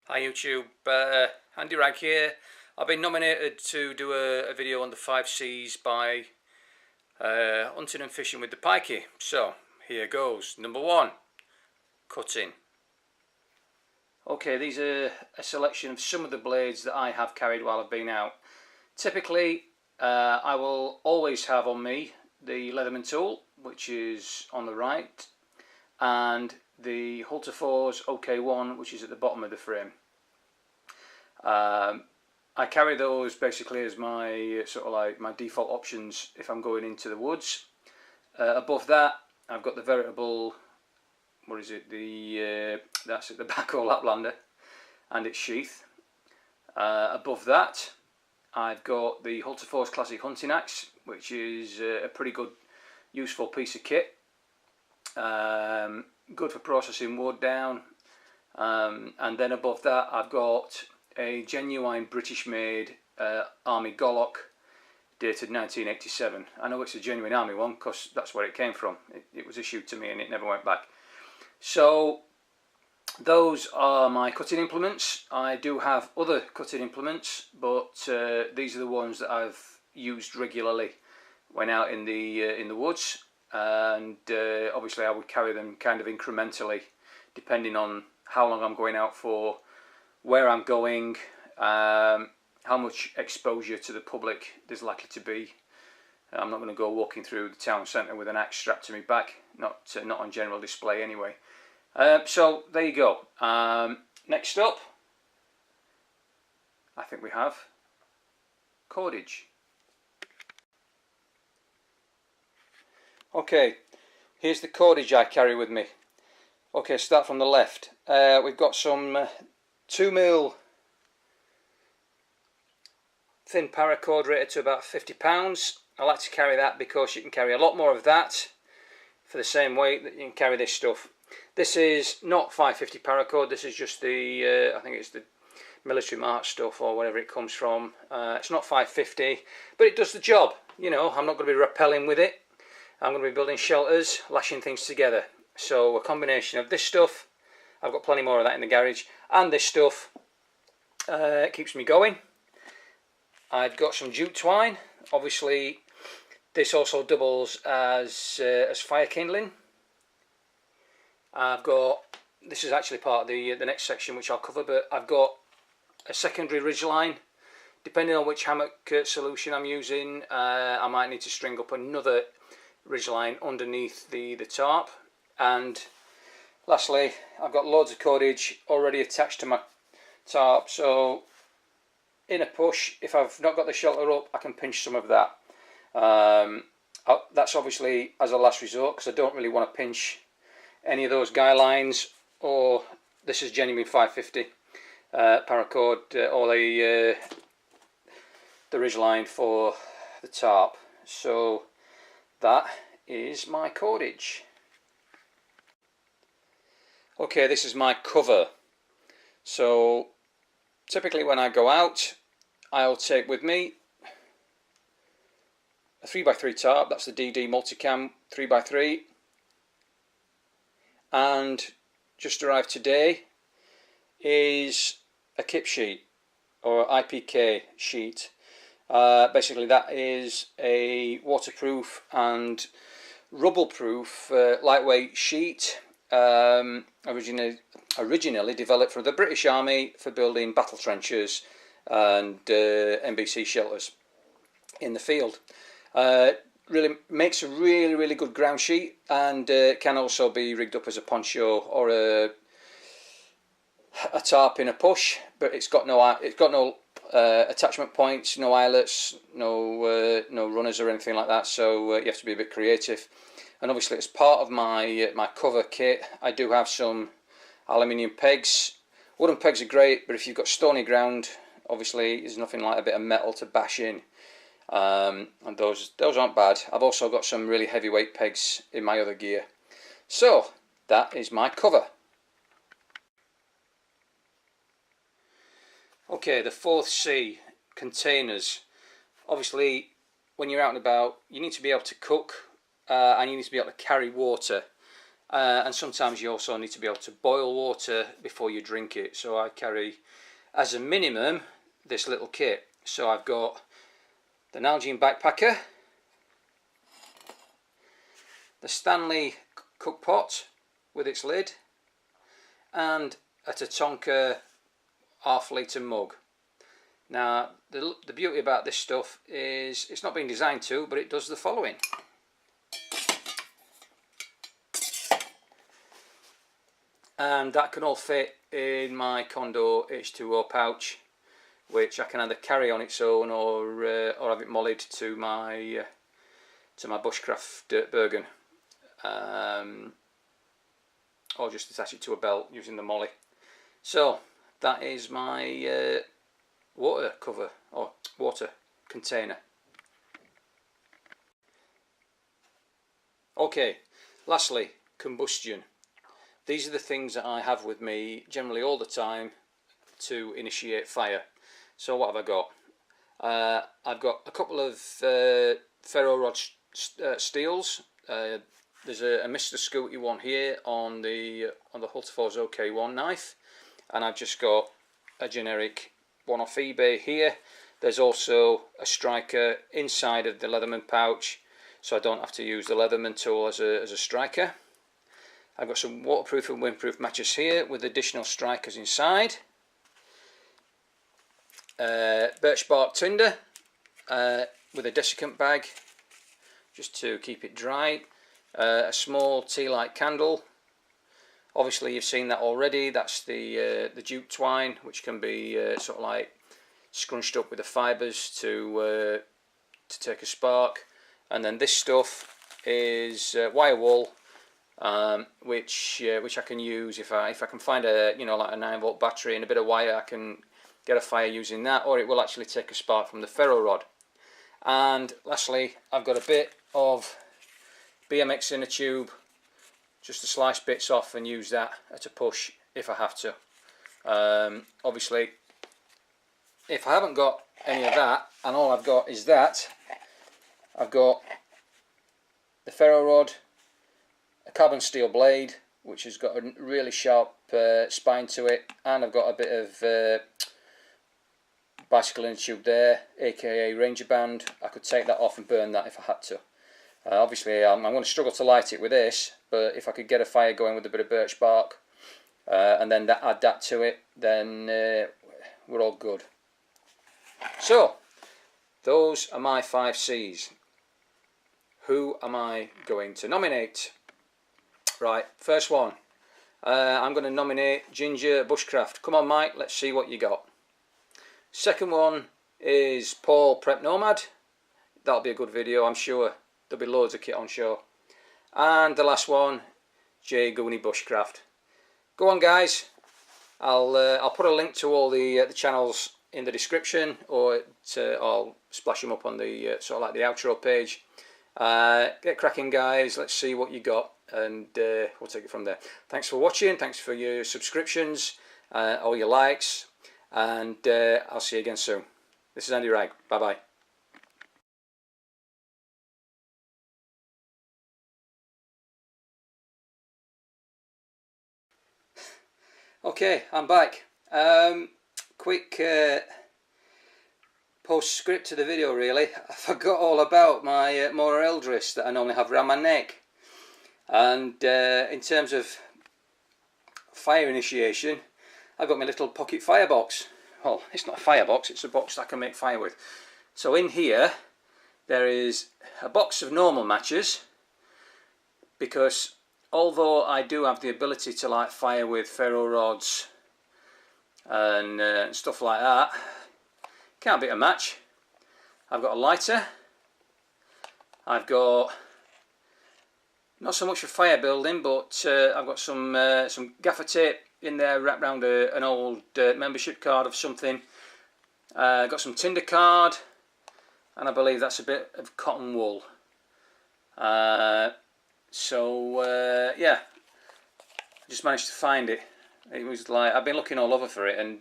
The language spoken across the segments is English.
Hi YouTube, Andy Rag here. I've been nominated to do a video on the 5C's by hunting and fishing with the Pikey. So here goes. Number 1, cutting. Okay, these are a selection of some of the blades that I have carried while I've been out. Typically I will always have on me the Leatherman tool, which is on the right, and the Halter 4's OK1, which is at the bottom of the frame. I carry those basically as my sort of like my default options if I'm going into the woods. Above that, I've got the veritable, what is it? That's it, the backhoe Laplander and its sheath. Above that, I've got the Halter 4's classic hunting axe, which is a pretty good, useful piece of kit. Good for processing wood down. And then above that, I've got a genuine British made Army Gollock dated 1987. I know it's a genuine Army one because that's where it came from. It was issued to me and it never went back. So those are my cutting implements. I do have other cutting implements, but these are the ones that I've used regularly when out in the woods, and obviously I would carry them kind of incrementally depending on how long I'm going out for, where I'm going, how much exposure to the public there's likely to be. I'm not going to go walking through the town centre with an axe strapped to my back, not on general display anyway. So there you go. Next up, I think we have cordage. Okay, here's the cordage I carry with me. Okay, start from the left. We've got some 2mm thin paracord rated to about 50 pounds. I like to carry that because you can carry a lot more of that for the same weight that you can carry this stuff. This is not 550 paracord, this is just the, I think it's the military march stuff or whatever it comes from. It's not 550, but it does the job. You know, I'm not going to be rappelling with it. I'm going to be building shelters, lashing things together. So a combination of this stuff, I've got plenty more of that in the garage, and this stuff keeps me going. I've got some jute twine. Obviously this also doubles as fire kindling. I've got, this is actually part of the next section which I'll cover, but I've got a secondary ridge line. Depending on which hammock solution I'm using, I might need to string up another ridge line underneath the tarp. And lastly, I've got loads of cordage already attached to my tarp, so in a push, if I've not got the shelter up, I can pinch some of that. That's obviously as a last resort, because I don't really want to pinch any of those guy lines, or this is genuine 550 paracord, or the ridge line for the tarp. So that is my cordage. Okay, this is my cover. So typically when I go out, I'll take with me a 3x3 tarp. That's the DD Multicam 3x3. And just arrived today is a kip sheet or IPK sheet. Basically that is a waterproof and rubble proof lightweight sheet, originally developed for the British Army for building battle trenches and NBC shelters in the field. Really makes a really good ground sheet, and can also be rigged up as a poncho or a tarp in a push, but it's got no attachment points, no eyelets, no runners or anything like that, so you have to be a bit creative. And obviously as part of my my cover kit, I do have some aluminium pegs. Wooden pegs are great, but if you've got stony ground, obviously there's nothing like a bit of metal to bash in. And those aren't bad. I've also got some really heavyweight pegs in my other gear. So that is my cover. Okay, the 4th C, containers. Obviously when you're out and about, you need to be able to cook, and you need to be able to carry water. and sometimes you also need to be able to boil water before you drink it. So I carry, as a minimum, this little kit. So I've got the Nalgene backpacker, the Stanley cook pot with its lid, and a Tatonka half-litre mug. Now the beauty about this stuff is it's not been designed to, but it does the following. And that can all fit in my Kondo H2O pouch, which I can either carry on its own or have it mollied to my BushCraft Dirt Bergen, or just attach it to a belt using the molly. So that is my water cover or water container. Okay, lastly, combustion. These are the things that I have with me generally all the time to initiate fire. So what have I got? I've got a couple of ferro rod steels. There's a Mr. Scooty one here on the Hultafors OK1 knife, and I've just got a generic one off eBay here. There's also a striker inside of the Leatherman pouch, so I don't have to use the Leatherman tool as a striker. I've got some waterproof and windproof matches here with additional strikers inside. Birch bark tinder with a desiccant bag just to keep it dry. A small tea light candle. Obviously you've seen that already. That's the jute twine, which can be sort of like scrunched up with the fibres to take a spark. And then this stuff is wire wool. Which I can use if I can find a like a 9-volt battery and a bit of wire. I can get a fire using that, or it will actually take a spark from the ferro rod. And lastly, I've got a bit of BMX inner tube, just to slice bits off and use that at a push if I have to. Obviously, if I haven't got any of that and all I've got is that, I've got the ferro rod, a carbon steel blade which has got a really sharp spine to it, and I've got a bit of bicycle inner tube there, aka Ranger band. I could take that off and burn that if I had to. Obviously I'm going to struggle to light it with this, but if I could get a fire going with a bit of birch bark and then add that to it, then we're all good. So those are my 5C's. Who am I going to nominate? Right, first one. I'm going to nominate GingerBushcraft. Come on, Mike, let's see what you got. Second one is Paul Prep Nomad. That'll be a good video, I'm sure. There'll be loads of kit on show. And the last one, GoonieBushcraft. Go on, guys. I'll put a link to all the channels in the description, or I'll splash them up on the sort of like the outro page. Get cracking, guys. Let's see what you got, and we'll take it from there. Thanks for watching. Thanks for your subscriptions, all your likes, and I'll see you again soon. This is Andy Rag. Bye bye. Okay, I'm back. Quick postscript to the video, really. I forgot all about my Mora Eldris that I normally have around my neck. And in terms of fire initiation, I've got my little pocket firebox. Well, it's not a firebox, it's a box that I can make fire with. So in here, there is a box of normal matches, because although I do have the ability to light fire with ferro rods and stuff like that, can't beat a match. I've got a lighter. I've got not so much for fire building, but I've got some gaffer tape in there wrapped around an old membership card of something. Got some tinder card, and I believe that's a bit of cotton wool. So yeah, I just managed to find it. It was like, I've been looking all over for it, and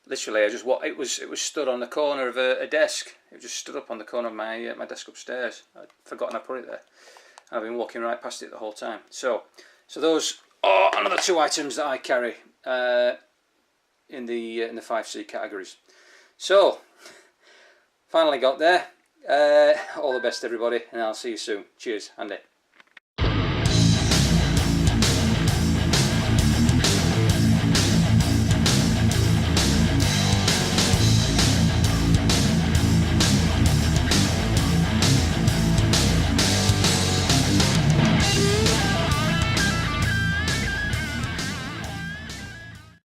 literally it was stood on the corner of a desk. It just stood up on the corner of my desk upstairs. I'd forgotten I put it there. I've been walking right past it the whole time. So those are another 2 items that I carry in the 5C categories. So finally got there. All the best everybody, and I'll see you soon. Cheers, Andy.